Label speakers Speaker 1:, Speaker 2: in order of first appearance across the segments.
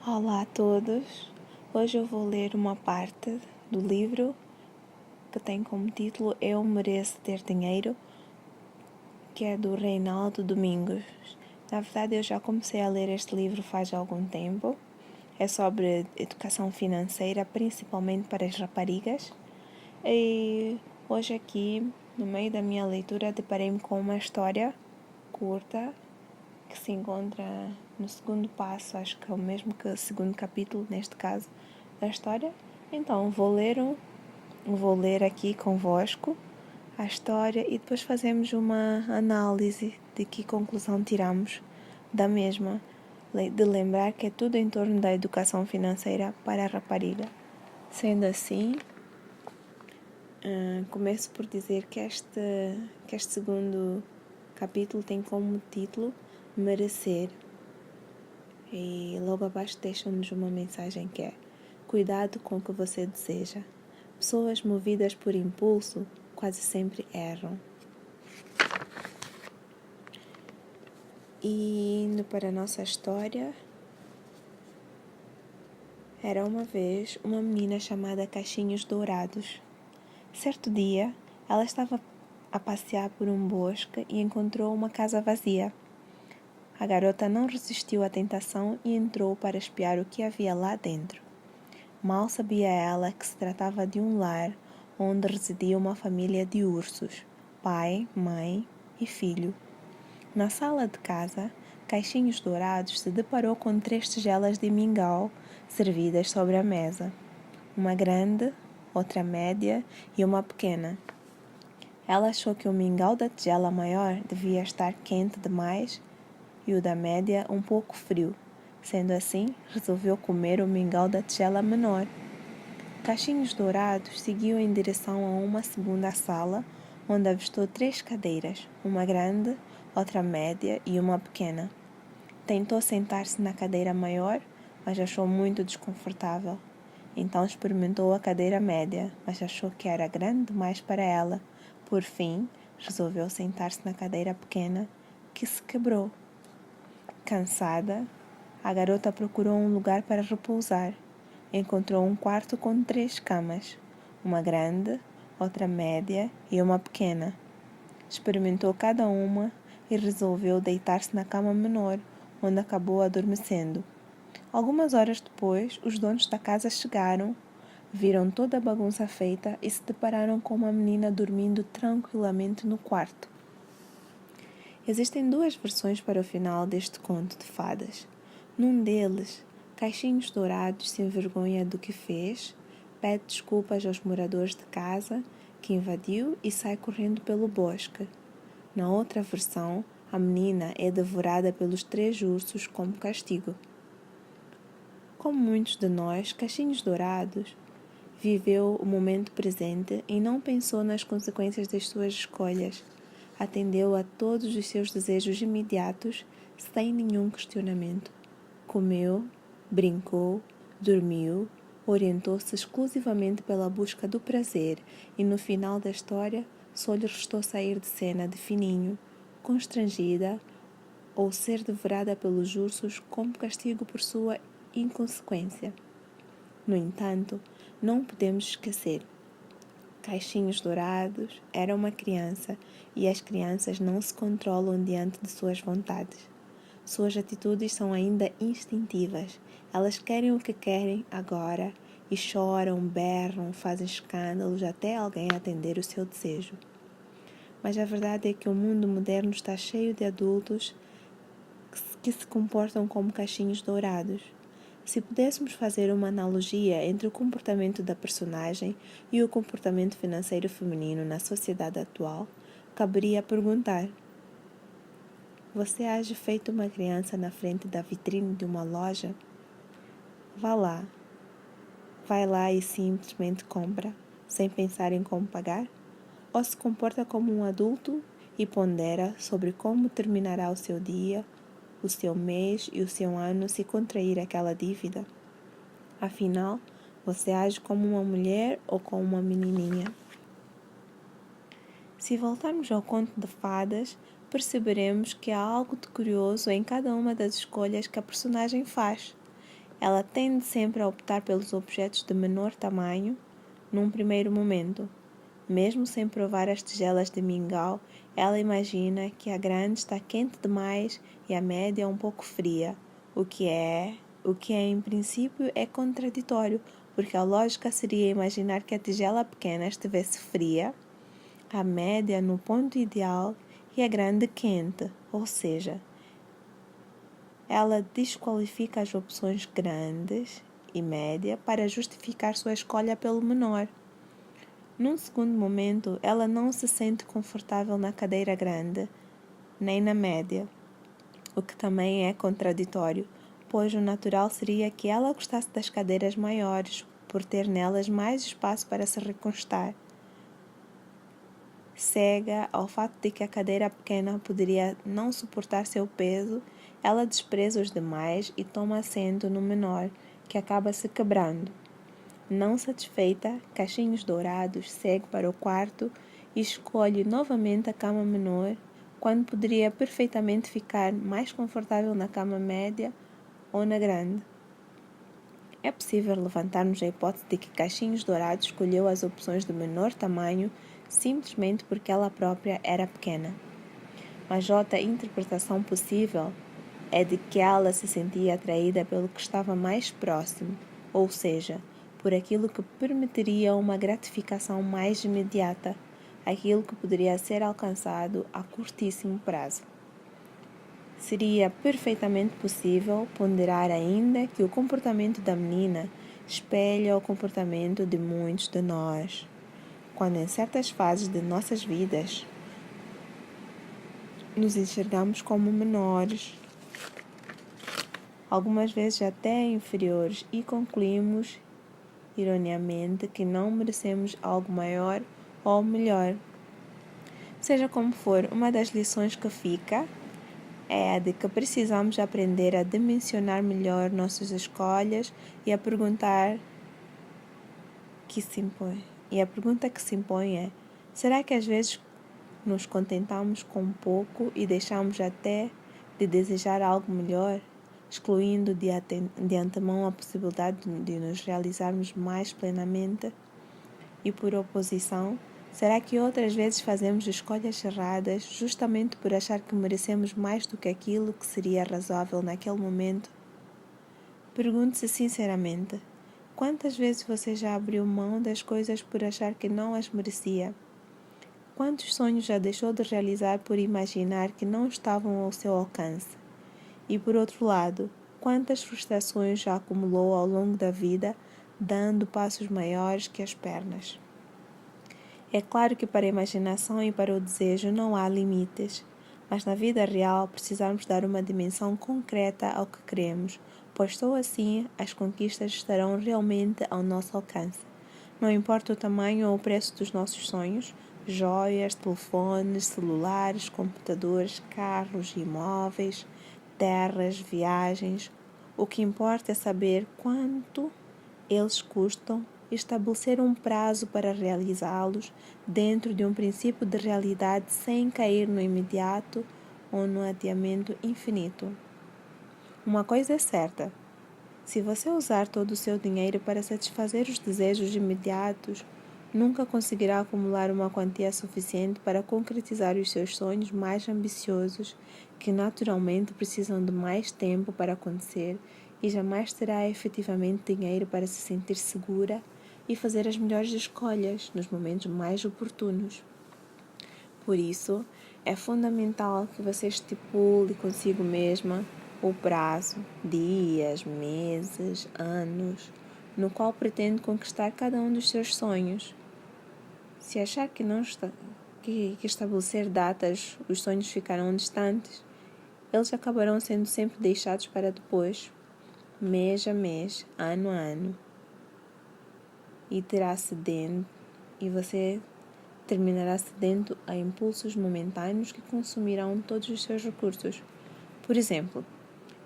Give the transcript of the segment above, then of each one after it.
Speaker 1: Olá a todos! Hoje eu vou ler uma parte do livro que tem como título Eu Mereço Ter Dinheiro, que é do Reinaldo Domingos. Na verdade, eu já comecei a ler este livro faz algum tempo. É sobre educação financeira, principalmente para as raparigas. E hoje aqui, no meio da minha leitura, deparei-me com uma história curta que se encontra no segundo passo, acho que é o mesmo que o segundo capítulo, neste caso, da história. Então, vou ler aqui convosco a história e depois fazemos uma análise de que conclusão tiramos da mesma, de lembrar que é tudo em torno da educação financeira para a rapariga. Sendo assim, começo por dizer que este segundo capítulo tem como título Merecer. E logo abaixo deixam-nos uma mensagem que é: cuidado com o que você deseja. Pessoas movidas por impulso quase sempre erram. E indo para a nossa história, era uma vez uma menina chamada Caixinhos Dourados. Certo dia, ela estava a passear por um bosque e encontrou uma casa vazia. A garota não resistiu à tentação e entrou para espiar o que havia lá dentro. Mal sabia ela que se tratava de um lar onde residia uma família de ursos, pai, mãe e filho. Na sala de casa, Caixinhos Dourados se deparou com 3 tigelas de mingau servidas sobre a mesa. Uma grande, outra média e uma pequena. Ela achou que o mingau da tigela maior devia estar quente demais e o da média um pouco frio. Sendo assim, resolveu comer o mingau da tigela menor. Caixinhos Dourados seguiu em direção a uma segunda sala, onde avistou 3 cadeiras, uma grande, outra média e uma pequena. Tentou sentar-se na cadeira maior, mas achou muito desconfortável. Então experimentou a cadeira média, mas achou que era grande demais para ela. Por fim, resolveu sentar-se na cadeira pequena, que se quebrou. Cansada, a garota procurou um lugar para repousar. Encontrou um quarto com 3 camas, uma grande, outra média e uma pequena. Experimentou cada uma e resolveu deitar-se na cama menor, onde acabou adormecendo. Algumas horas depois, os donos da casa chegaram, viram toda a bagunça feita e se depararam com uma menina dormindo tranquilamente no quarto. Existem 2 versões para o final deste conto de fadas. Num deles, Caixinhos Dourados se envergonha do que fez, pede desculpas aos moradores de casa, que invadiu e sai correndo pelo bosque. Na outra versão, a menina é devorada pelos 3 ursos como castigo. Como muitos de nós, Caixinhos Dourados viveu o momento presente e não pensou nas consequências das suas escolhas. Atendeu a todos os seus desejos imediatos, sem nenhum questionamento. Comeu, brincou, dormiu, orientou-se exclusivamente pela busca do prazer e no final da história só lhe restou sair de cena de fininho, constrangida ou ser devorada pelos ursos como castigo por sua inconsequência. No entanto, não podemos esquecer: Caixinhos Dourados era uma criança e as crianças não se controlam diante de suas vontades. Suas atitudes são ainda instintivas. Elas querem o que querem agora e choram, berram, fazem escândalos até alguém atender o seu desejo. Mas a verdade é que o mundo moderno está cheio de adultos que se comportam como caixinhos dourados. Se pudéssemos fazer uma analogia entre o comportamento da personagem e o comportamento financeiro feminino na sociedade atual, caberia perguntar: você age feito uma criança na frente da vitrine de uma loja? Vai lá e simplesmente compra, sem pensar em como pagar? Ou se comporta como um adulto e pondera sobre como terminará o seu dia, o seu mês e o seu ano se contrair aquela dívida? Afinal, você age como uma mulher ou como uma menininha? Se voltarmos ao conto de fadas, perceberemos que há algo de curioso em cada uma das escolhas que a personagem faz. Ela tende sempre a optar pelos objetos de menor tamanho num primeiro momento. Mesmo sem provar as tigelas de mingau, ela imagina que a grande está quente demais e a média um pouco fria, o que em princípio é contraditório, porque a lógica seria imaginar que a tigela pequena estivesse fria, a média no ponto ideal e a grande quente, ou seja, ela desqualifica as opções grandes e média para justificar sua escolha pelo menor. Num segundo momento, ela não se sente confortável na cadeira grande, nem na média, o que também é contraditório, pois o natural seria que ela gostasse das cadeiras maiores, por ter nelas mais espaço para se recostar. Cega ao fato de que a cadeira pequena poderia não suportar seu peso, ela despreza os demais e toma assento no menor, que acaba se quebrando. Não satisfeita, Cachinhos Dourados segue para o quarto e escolhe novamente a cama menor, quando poderia perfeitamente ficar mais confortável na cama média ou na grande. É possível levantarmos a hipótese de que Cachinhos Dourados escolheu as opções de menor tamanho simplesmente porque ela própria era pequena. Mas outra interpretação possível é de que ela se sentia atraída pelo que estava mais próximo, ou seja, por aquilo que permitiria uma gratificação mais imediata, aquilo que poderia ser alcançado a curtíssimo prazo. Seria perfeitamente possível ponderar ainda que o comportamento da menina espelha o comportamento de muitos de nós, quando em certas fases de nossas vidas nos enxergamos como menores, algumas vezes até inferiores, e concluímos, ironiamente, que não merecemos algo maior ou melhor. Seja como for, uma das lições que fica é a de que precisamos aprender a dimensionar melhor nossas escolhas e a pergunta que se impõe é: será que às vezes nos contentamos com pouco e deixamos até de desejar algo melhor, excluindo de antemão a possibilidade de nos realizarmos mais plenamente? E por oposição, será que outras vezes fazemos escolhas erradas justamente por achar que merecemos mais do que aquilo que seria razoável naquele momento? Pergunte-se sinceramente: quantas vezes você já abriu mão das coisas por achar que não as merecia? Quantos sonhos já deixou de realizar por imaginar que não estavam ao seu alcance? E por outro lado, quantas frustrações já acumulou ao longo da vida, dando passos maiores que as pernas? É claro que para a imaginação e para o desejo não há limites, mas na vida real precisamos dar uma dimensão concreta ao que queremos, pois só assim as conquistas estarão realmente ao nosso alcance. Não importa o tamanho ou o preço dos nossos sonhos, joias, telefones, celulares, computadores, carros, imóveis, terras, viagens. O que importa é saber quanto eles custam e estabelecer um prazo para realizá-los dentro de um princípio de realidade sem cair no imediato ou no adiamento infinito. Uma coisa é certa: se você usar todo o seu dinheiro para satisfazer os desejos imediatos, nunca conseguirá acumular uma quantia suficiente para concretizar os seus sonhos mais ambiciosos, que naturalmente precisam de mais tempo para acontecer, e jamais terá efetivamente dinheiro para se sentir segura e fazer as melhores escolhas nos momentos mais oportunos. Por isso, é fundamental que você estipule consigo mesma o prazo, dias, meses, anos, no qual pretende conquistar cada um dos seus sonhos. Se achar que estabelecer datas, os sonhos ficarão distantes, eles acabarão sendo sempre deixados para depois, mês a mês, ano a ano. E você terminará cedendo a impulsos momentâneos que consumirão todos os seus recursos. Por exemplo,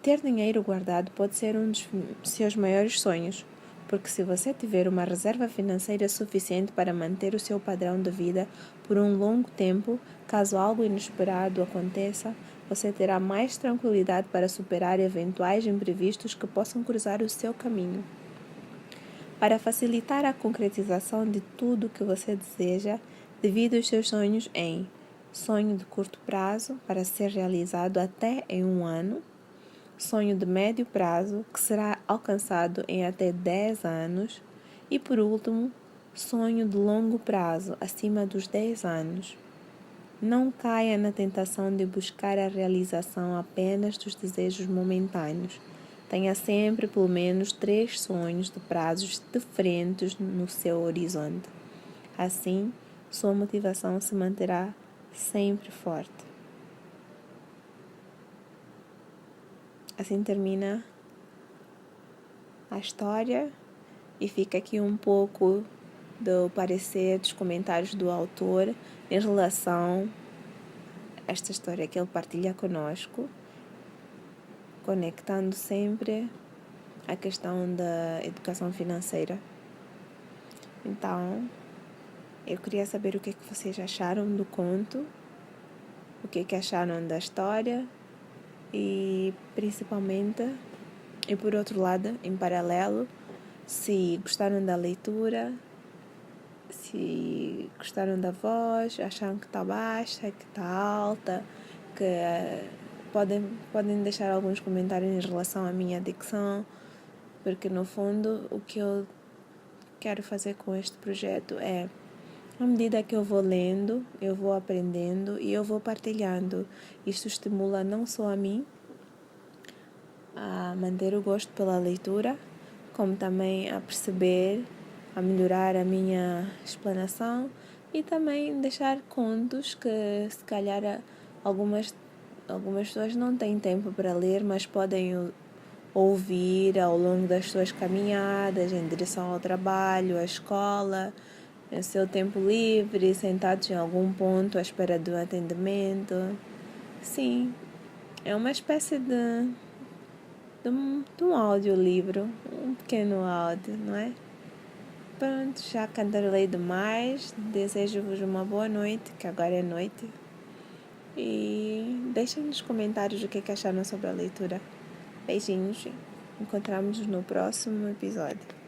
Speaker 1: ter dinheiro guardado pode ser um dos seus maiores sonhos, porque se você tiver uma reserva financeira suficiente para manter o seu padrão de vida por um longo tempo, caso algo inesperado aconteça, você terá mais tranquilidade para superar eventuais imprevistos que possam cruzar o seu caminho. Para facilitar a concretização de tudo o que você deseja, divida os seus sonhos em sonho de curto prazo, para ser realizado até em 1 ano, sonho de médio prazo, que será alcançado em até 10 anos, e por último, sonho de longo prazo, acima dos 10 anos. Não caia na tentação de buscar a realização apenas dos desejos momentâneos. Tenha sempre pelo menos 3 sonhos de prazos diferentes no seu horizonte. Assim, sua motivação se manterá sempre forte. Assim termina a história e fica aqui um pouco do parecer, dos comentários do autor em relação a esta história que ele partilha conosco, conectando sempre a questão da educação financeira. Então, eu queria saber o que vocês acharam do conto, o que acharam da história e, principalmente, e por outro lado, em paralelo, se gostaram da leitura, se gostaram da voz, acharam que está baixa, que está alta, que podem deixar alguns comentários em relação à minha dicção, porque no fundo o que eu quero fazer com este projeto é, à medida que eu vou lendo, eu vou aprendendo e eu vou partilhando. Isto estimula não só a mim a manter o gosto pela leitura, como também a perceber, a melhorar a minha explanação e também deixar contos que se calhar algumas pessoas não têm tempo para ler, mas podem ouvir ao longo das suas caminhadas em direção ao trabalho, à escola, no seu tempo livre, sentados em algum ponto à espera do atendimento. Sim, é uma espécie de um audiolivro, um pequeno áudio, não é? Pronto, já cantarolei demais. Desejo-vos uma boa noite, que agora é noite. E deixem nos comentários o que acharam sobre a leitura. Beijinhos. Encontramos-nos no próximo episódio.